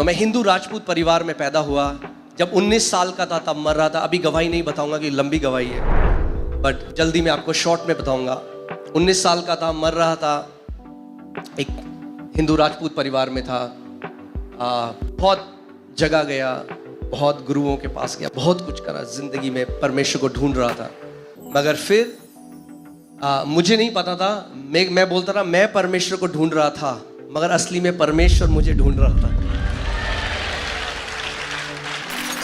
तो मैं हिंदू राजपूत परिवार में पैदा हुआ। जब 19 साल का था तब मर रहा था। अभी गवाही नहीं बताऊंगा कि लंबी गवाही है, बट जल्दी मैं आपको शॉर्ट में बताऊंगा। 19 साल का था, मर रहा था। एक हिंदू राजपूत परिवार में था। बहुत जगह गया, बहुत गुरुओं के पास गया, बहुत कुछ करा जिंदगी में, परमेश्वर को ढूंढ रहा था। मगर फिर मुझे नहीं पता था, मैं बोलता था मैं परमेश्वर को ढूंढ रहा था, मगर असली में परमेश्वर मुझे ढूंढ रहा था।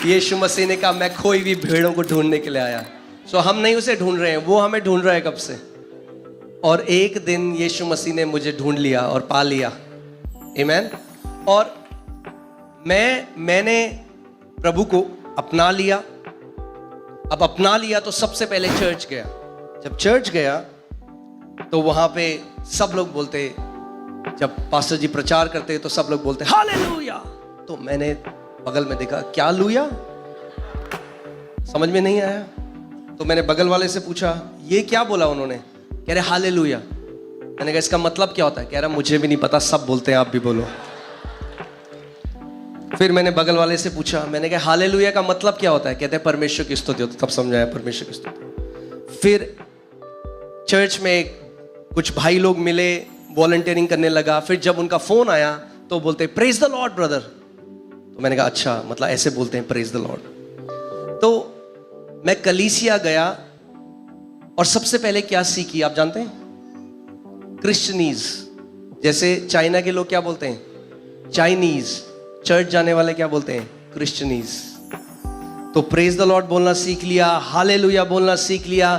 यीशु मसीह ने कहा मैं खोई हुई भेड़ों को ढूंढने के लिए आया। सो हम नहीं उसे ढूंढ रहे हैं, वो हमें ढूंढ रहा है कब से। और एक दिन यीशु मसीह ने मुझे ढूंढ लिया और पा लिया। आमीन। और मैंने प्रभु को अपना लिया। अब अपना लिया तो सबसे पहले चर्च गया। जब चर्च गया तो वहां पे सब लोग बोलते, जब पास्टर जी प्रचार करते तो सब लोग बोलते हालेलुया। तो मैंने बगल में देखा, क्या लूया, समझ में नहीं आया। तो मैंने बगल वाले से पूछा ये क्या बोला उन्होंने। कह रहे हालेलुया। मैंने कहा इसका मतलब क्या होता है। कह रहा मुझे भी नहीं पता, सब बोलते हैं आप भी बोलो। फिर मैंने बगल वाले से पूछा, मैंने कहा हालेलुया का मतलब क्या होता है। कहते हैं परमेश्वर की स्तुति होती। तब समझाया परमेश्वर की स्तुति। फिर चर्च में कुछ भाई लोग मिले, वॉलंटियरिंग करने लगा। फिर जब उनका फोन आया तो बोलते प्रेज द लॉर्ड ब्रदर। तो मैंने कहा अच्छा, मतलब ऐसे बोलते हैं प्रेज द लॉर्ड। तो मैं कलीसिया गया और सबसे पहले क्या सीखी आप जानते हैं। क्रिश्चियनीज, जैसे चाइना के लोग क्या बोलते हैं चाइनीज, चर्च जाने वाले क्या बोलते हैं क्रिश्चियनीज। तो प्रेज द लॉर्ड बोलना सीख लिया, हालेलुया बोलना सीख लिया,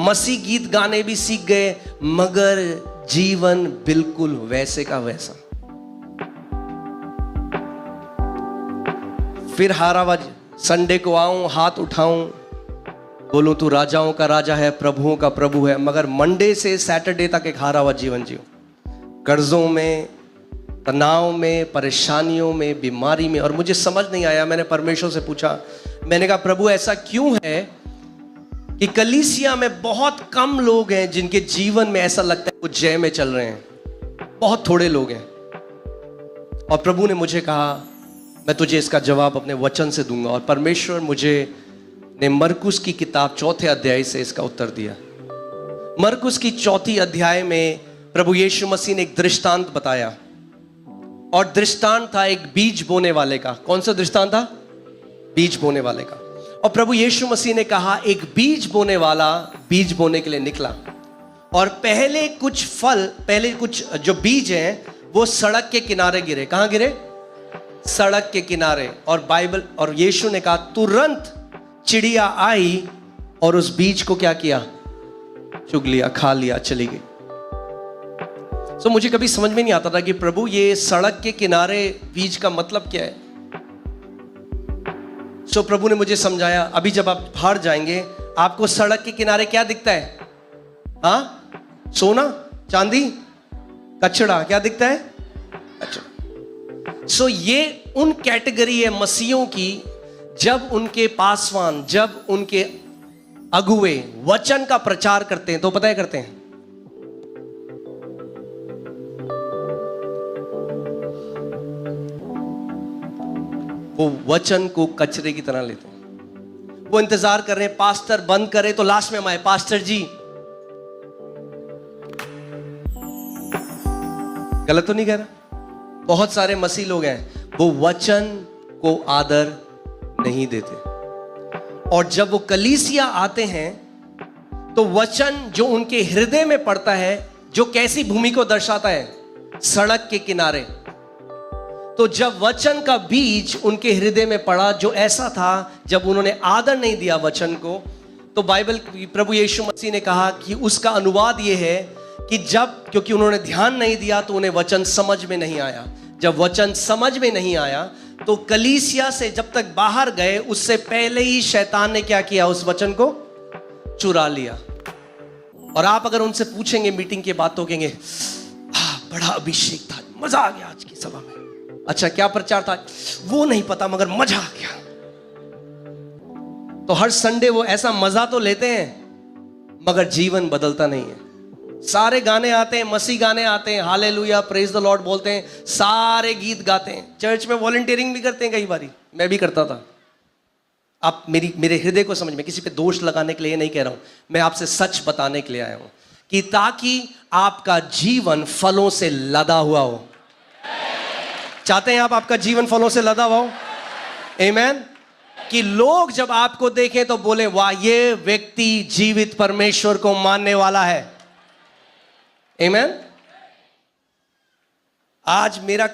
मसीह गीत गाने भी सीख गए, मगर जीवन बिल्कुल वैसे का वैसा। फिर हारावाज, संडे को आऊं, हाथ उठाऊं, बोलूं तू राजाओं का राजा है, प्रभुओं का प्रभु है, मगर मंडे से सैटरडे तक एक हारा हुआ जीवन जियो। कर्जों में, तनाव में, परेशानियों में, बीमारी में। और मुझे समझ नहीं आया। मैंने परमेश्वर से पूछा, मैंने कहा प्रभु ऐसा क्यों है कि कलीसिया में बहुत कम लोग हैं जिनके जीवन में ऐसा लगता है वो जय में चल रहे हैं, बहुत थोड़े लोग हैं। और प्रभु ने मुझे कहा मैं तुझे इसका जवाब अपने वचन से दूंगा। और परमेश्वर मुझे ने मरकुस की किताब 4 अध्याय से इसका उत्तर दिया। मरकुस की 4 अध्याय में प्रभु यीशु मसीह ने एक दृष्टांत बताया। और दृष्टांत था एक बीज बोने वाले का। कौन सा दृष्टांत था। बीज बोने वाले का। और प्रभु यीशु मसीह ने कहा एक बीज बोने वाला बीज बोने के लिए निकला। और पहले कुछ जो बीज हैं वो सड़क के किनारे गिरे। कहां गिरे। सड़क के किनारे। और बाइबल और यीशु ने कहा तुरंत चिड़िया आई और उस बीज को क्या किया, चुग लिया, खा लिया, चली गई। सो मुझे कभी समझ में नहीं आता था कि प्रभु ये सड़क के किनारे बीज का मतलब क्या है। सो प्रभु ने मुझे समझाया, अभी जब आप बाहर जाएंगे आपको सड़क के किनारे क्या दिखता है। हाँ, सोना, चांदी, कचड़ा, क्या दिखता है, कचड़ा। सो ये उन कैटेगरी है मसीहों की, जब उनके पासवान, जब उनके अगुए वचन का प्रचार करते हैं तो पता है करते हैं, वो वचन को कचरे की तरह लेते हैं। वो इंतजार कर रहे हैं पास्टर बंद करे तो लास्ट में हम आए, पास्टर जी। गलत तो नहीं कह रहा। बहुत सारे मसीह लोग हैं वो वचन को आदर नहीं देते। और जब वो कलीसिया आते हैं तो वचन जो उनके हृदय में पड़ता है, जो कैसी भूमि को दर्शाता है, सड़क के किनारे। तो जब वचन का बीज उनके हृदय में पड़ा जो ऐसा था, जब उन्होंने आदर नहीं दिया वचन को, तो बाइबल प्रभु यीशु मसीह ने कहा कि उसका अनुवाद यह है कि क्योंकि उन्होंने ध्यान नहीं दिया तो उन्हें वचन समझ में नहीं आया। जब वचन समझ में नहीं आया तो कलीसिया से जब तक बाहर गए उससे पहले ही शैतान ने क्या किया, उस वचन को चुरा लिया। और आप अगर उनसे पूछेंगे मीटिंग के बाद तो कहेंगे बड़ा अभिषेक था, मजा आ गया आज की सभा में। अच्छा क्या प्रचार था, वो नहीं पता मगर मजा आ गया। तो हर संडे वो ऐसा मजा तो लेते हैं मगर जीवन बदलता नहीं है। सारे गाने आते हैं, मसीह गाने आते हैं, हालेलुया, प्रेज द लॉर्ड बोलते हैं, सारे गीत गाते हैं, चर्च में वॉलंटियरिंग भी करते हैं, कई बारी मैं भी करता था। आप मेरे हृदय को समझ में, किसी पे दोष लगाने के लिए नहीं कह रहा हूं, मैं आपसे सच बताने के लिए आया हूं कि ताकि आपका जीवन फलों से लदा हुआ हो। चाहते हैं आप आपका जीवन फलों से लदा हुआ हो? आमीन। कि लोग जब आपको देखें तो बोले वाह, ये व्यक्ति जीवित परमेश्वर को मानने वाला है। आमीन। आज मेरा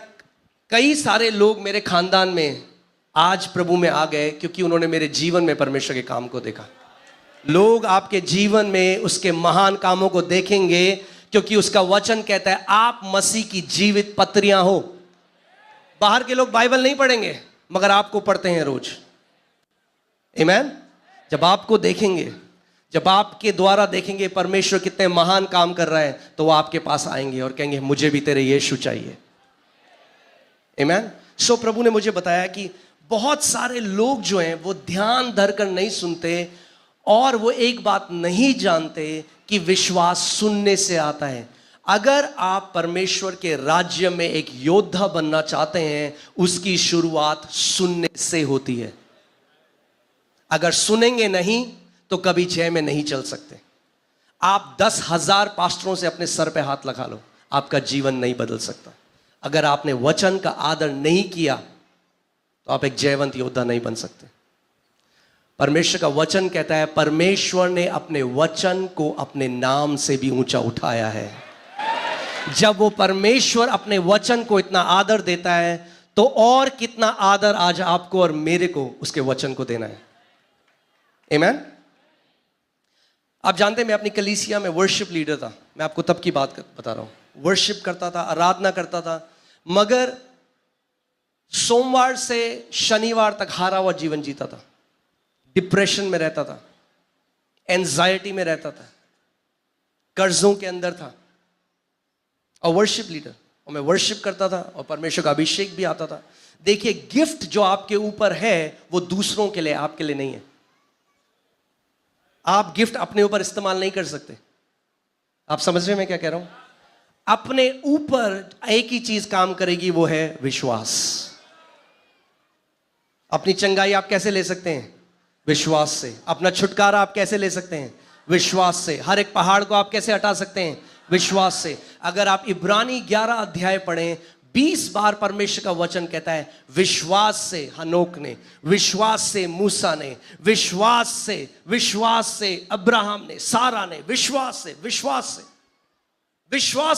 कई सारे लोग मेरे खानदान में आज प्रभु में आ गए क्योंकि उन्होंने मेरे जीवन में परमेश्वर के काम को देखा। लोग आपके जीवन में उसके महान कामों को देखेंगे क्योंकि उसका वचन कहता है आप मसीह की जीवित पत्रियां हो। बाहर के लोग बाइबल नहीं पढ़ेंगे मगर आपको पढ़ते हैं रोज। आमीन। जब आपको देखेंगे, जब आपके द्वारा देखेंगे परमेश्वर कितने महान काम कर रहा है, तो वो आपके पास आएंगे और कहेंगे मुझे भी तेरे यीशु चाहिए। आमीन। सो प्रभु ने मुझे बताया कि बहुत सारे लोग जो हैं वो ध्यान धरकर नहीं सुनते और वो एक बात नहीं जानते कि विश्वास सुनने से आता है। अगर आप परमेश्वर के राज्य में एक योद्धा बनना चाहते हैं, उसकी शुरुआत सुनने से होती है। अगर सुनेंगे नहीं तो कभी जय में नहीं चल सकते। आप 10,000 पास्टरों से अपने सर पे हाथ लगा लो, आपका जीवन नहीं बदल सकता। अगर आपने वचन का आदर नहीं किया तो आप एक जयवंत योद्धा नहीं बन सकते। परमेश्वर का वचन कहता है परमेश्वर ने अपने वचन को अपने नाम से भी ऊंचा उठाया है। जब वो परमेश्वर अपने वचन को इतना आदर देता है तो और कितना आदर आज आपको और मेरे को उसके वचन को देना है। आमीन। आप जानते हैं मैं अपनी कलीसिया में वर्शिप लीडर था। मैं आपको तब की बात बता रहा हूं। वर्शिप करता था, आराधना करता था, मगर सोमवार से शनिवार तक हारा हुआ जीवन जीता था। डिप्रेशन में रहता था, एंजाइटी में रहता था, कर्जों के अंदर था और वर्शिप लीडर, और मैं वर्शिप करता था और परमेश्वर का अभिषेक भी आता था। देखिए, गिफ्ट जो आपके ऊपर है वो दूसरों के लिए, आपके लिए नहीं है। आप गिफ्ट अपने ऊपर इस्तेमाल नहीं कर सकते। आप समझ रहे हैं मैं क्या कह रहा हूं? अपने ऊपर एक ही चीज काम करेगी, वो है विश्वास। अपनी चंगाई आप कैसे ले सकते हैं? विश्वास से। अपना छुटकारा आप कैसे ले सकते हैं? विश्वास से। हर एक पहाड़ को आप कैसे हटा सकते हैं? विश्वास से। अगर आप इब्रानी 11 अध्याय पढ़ें, 20 बार परमेश्वर का वचन कहता है विश्वास से हनोक ने, विश्वास से मूसा ने, विश्वास से अब्राहम ने, सारा ने, विश्वास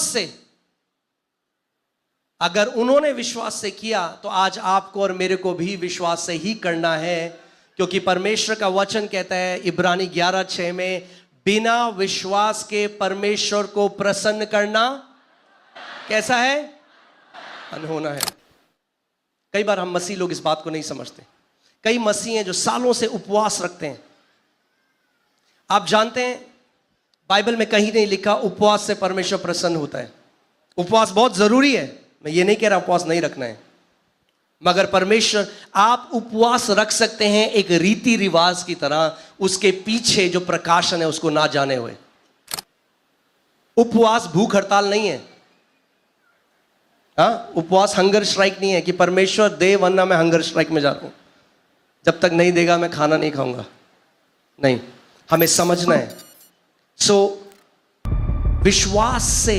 से। अगर उन्होंने विश्वास से किया तो आज आपको और मेरे को भी विश्वास से ही करना है, क्योंकि परमेश्वर का वचन कहता है इब्रानी 11:6 में, बिना विश्वास के परमेश्वर को प्रसन्न करना कैसा है? अनहोना है। कई बार हम मसीह लोग इस बात को नहीं समझते। कई मसीह हैं जो सालों से उपवास रखते हैं। आप जानते हैं बाइबल में कहीं नहीं लिखा उपवास से परमेश्वर प्रसन्न होता है। उपवास बहुत जरूरी है, मैं ये नहीं कह रहा उपवास नहीं रखना है, मगर परमेश्वर, आप उपवास रख सकते हैं एक रीति रिवाज की तरह, उसके पीछे जो प्रकाशन है उसको ना जाने हुए। उपवास भूख हड़ताल नहीं है। उपवास हंगर स्ट्राइक नहीं है कि परमेश्वर दे वरना मैं हंगर स्ट्राइक में जा रहा हूं, जब तक नहीं देगा मैं खाना नहीं खाऊंगा। नहीं, हमें समझना है। विश्वास से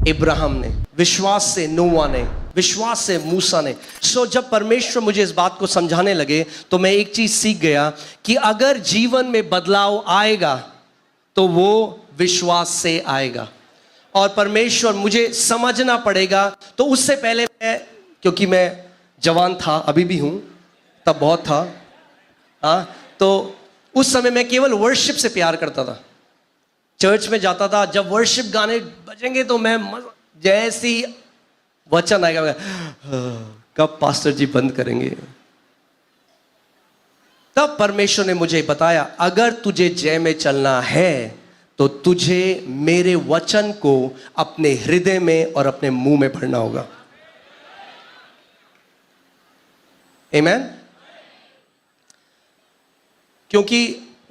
इब्राहिम ने, विश्वास से नोआ ने, विश्वास से मूसा ने। जब परमेश्वर मुझे इस बात को समझाने लगे तो मैं एक चीज सीख गया कि अगर जीवन में बदलाव आएगा तो वो विश्वास से आएगा, और परमेश्वर मुझे समझना पड़ेगा। तो उससे पहले क्योंकि मैं जवान था, अभी भी हूं, तब बहुत था, तो उस समय मैं केवल वर्शिप से प्यार करता था। चर्च में जाता था, जब वर्शिप गाने बजेंगे तो मैं जैसी वचन आएगा, कब पास्टर जी बंद करेंगे। तब परमेश्वर ने मुझे बताया अगर तुझे जय में चलना है तो तुझे मेरे वचन को अपने हृदय में और अपने मुंह में भरना होगा। आमेन। क्योंकि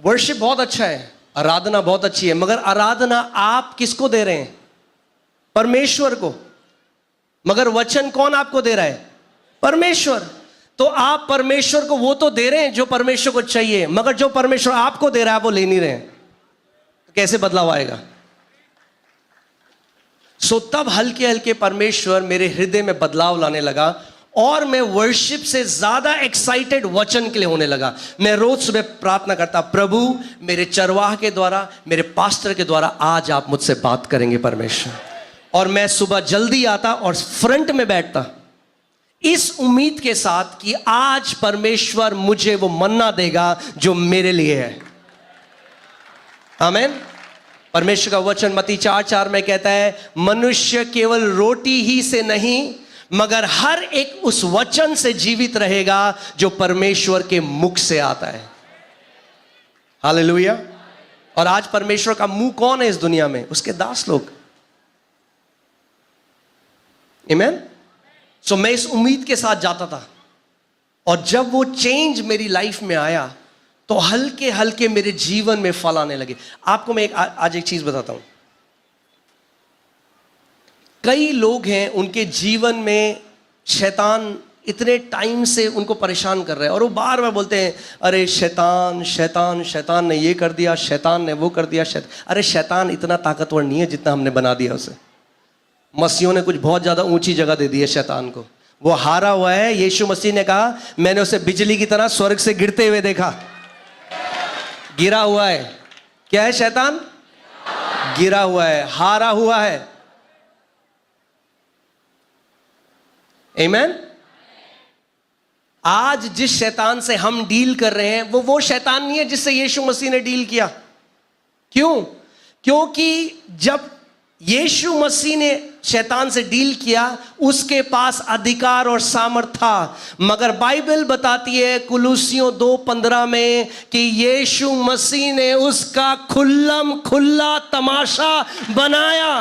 वर्शिप बहुत अच्छा है, आराधना बहुत अच्छी है, मगर आराधना आप किसको दे रहे हैं? परमेश्वर को। मगर वचन कौन आपको दे रहा है? परमेश्वर। तो आप परमेश्वर को वो तो दे रहे हैं जो परमेश्वर को चाहिए, मगर जो परमेश्वर आपको दे रहा है वो ले नहीं रहे हैं, तो कैसे बदलाव आएगा? सो तब हल्के हल्के परमेश्वर मेरे हृदय में बदलाव लाने लगा और मैं वर्शिप से ज्यादा एक्साइटेड वचन के लिए होने लगा। मैं रोज सुबह प्रार्थना करता, प्रभु मेरे चरवाह के द्वारा, मेरे पास्टर के द्वारा आज आप मुझसे बात करेंगे परमेश्वर। और मैं सुबह जल्दी आता और फ्रंट में बैठता इस उम्मीद के साथ कि आज परमेश्वर मुझे वो मन्ना देगा जो मेरे लिए है। आमीन। परमेश्वर का वचन मत्ती 4:4 में कहता है, मनुष्य केवल रोटी ही से नहीं मगर हर एक उस वचन से जीवित रहेगा जो परमेश्वर के मुख से आता है। हालेलुया। और आज परमेश्वर का मुंह कौन है इस दुनिया में? उसके दास लोग। आमीन। सो मैं इस उम्मीद के साथ जाता था और जब वो चेंज मेरी लाइफ में आया तो हल्के हल्के मेरे जीवन में फल आने लगे। आपको मैं आज एक चीज बताता हूं। कई लोग हैं उनके जीवन में शैतान इतने टाइम से उनको परेशान कर रहा है और वो बार बार बोलते हैं, अरे शैतान शैतान शैतान ने ये कर दिया, शैतान ने वो कर दिया। अरे शैतान इतना ताकतवर नहीं है जितना हमने बना दिया उसे। मसीहों ने कुछ बहुत ज्यादा ऊंची जगह दे दी है शैतान को। वो हारा हुआ है। यीशु मसीह ने कहा, मैंने उसे बिजली की तरह स्वर्ग से गिरते हुए देखा। गिरा हुआ है। क्या है शैतान? गिरा हुआ है, हारा हुआ है। आमीन। आज जिस शैतान से हम डील कर रहे हैं वो शैतान नहीं है जिससे यीशु मसीह ने डील किया। क्यों? क्योंकि जब यीशु मसीह ने शैतान से डील किया उसके पास अधिकार और सामर्थ था, मगर बाइबल बताती है कुलुसियों 2:15 में कि यीशु मसीह ने उसका खुल्ला तमाशा बनाया।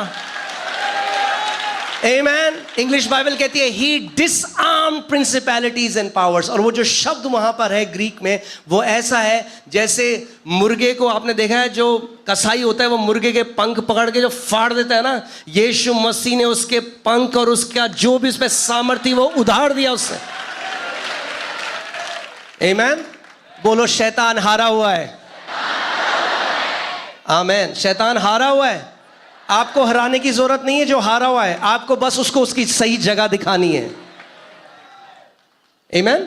आमीन। इंग्लिश बाइबल कहती है ही डिसआर्म्ड प्रिंसिपैलिटीज एंड पावर्स। और वो जो शब्द वहां पर है ग्रीक में वो ऐसा है जैसे मुर्गे को आपने देखा है, जो कसाई होता है वो मुर्गे के पंख पकड़ के जो फाड़ देता है ना, यीशु मसीह ने उसके पंख और उसका जो भी उस पर सामर्थ्य वो उधार दिया उससे। आमीन। बोलो शैतान हारा हुआ है। आमीन। शैतान हारा हुआ है। आपको हराने की जरूरत नहीं है जो हारा हुआ है, आपको बस उसको उसकी सही जगह दिखानी है। आमीन।